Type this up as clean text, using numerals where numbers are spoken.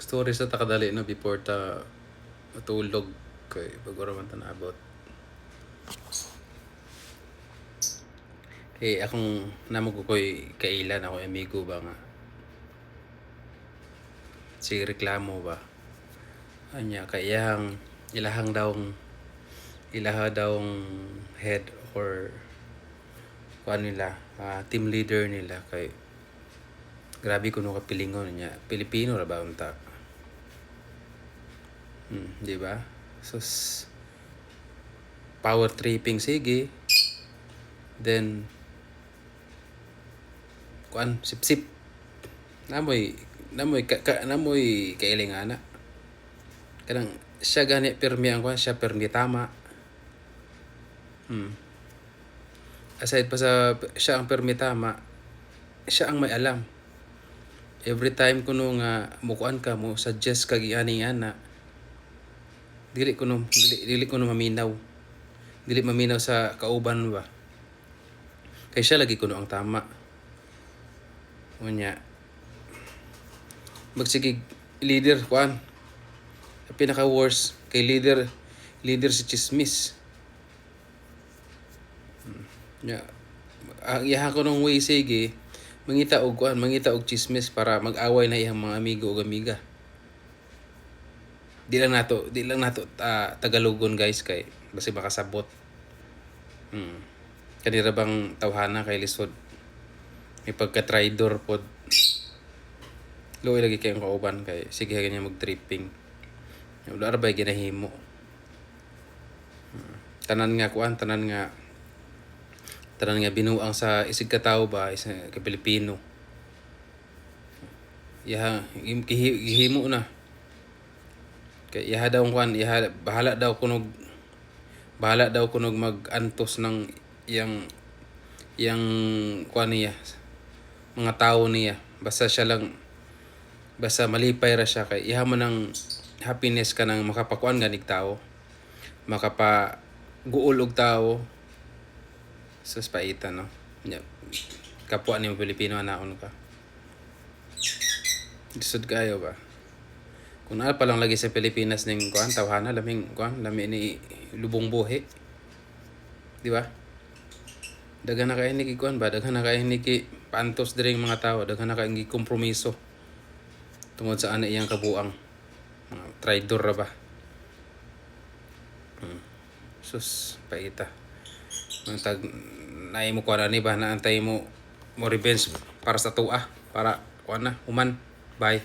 Story sa takadali no before ta matulog kay bago raman ta naabot. Akong namo ko koy kailan ako amigo ba nga. Si reklamo ba. Anya kay ilahang dawng head or kuan nila, team leader nila kay grabe kuno ka pilingon niya. Pilipino ra ba unta? Di ba? So power tripping sige. Then kuan sip-sip. Namoy kailingana. Kanang siya gani permi ang kuan, siya permi tama. Aside pa sa siya ang permi tama, siya ang may alam. Every time kuno nga mukuan ka mo suggest kag ani ana, dili kuno maminaw. Dili maminaw sa kauban ba. Kay siya lagi kuno ang tama. Unya magsigig leader kuan. Pinaka worst kay leader si Chismis. Ang iha ko nung way sige mangita og chismis para mag-away na iyang mga amigo ug amiga. Di lang nato Tagalogon guys kay basi makasabot. Kanira bang tawhana kay lisod. May pagka-traidor pod. Luoy lagi kayong kauban kay sige ganyan mag-tripping. Wala ra bay ginahimo. Tanan nga binuang sa isig ka tawo ba isa ka Pilipino. Gihimo na. Kay bahala daw kunog mag-antos ng yang kuan niya mga tawo niya basta malipay ra siya kay iha man ng happiness ka nang makapakuan ganig tao guol og tao sus paita no kapwa ni Pilipino anaon ka lisod kayo ba kung ano pa lang lagi sa Pilipinas ning kuan tawhana lami ni lubong buhi di ba daghan na kay ni kuan ba daghan na kay ni pantos diring mga tao daghan na kay kompromiso tungod sa ana iyang kabuang traidor ra ba sus paita tag naay mo kuan ani ba naantay mo revenge para sa tuwa para kuan na human bye.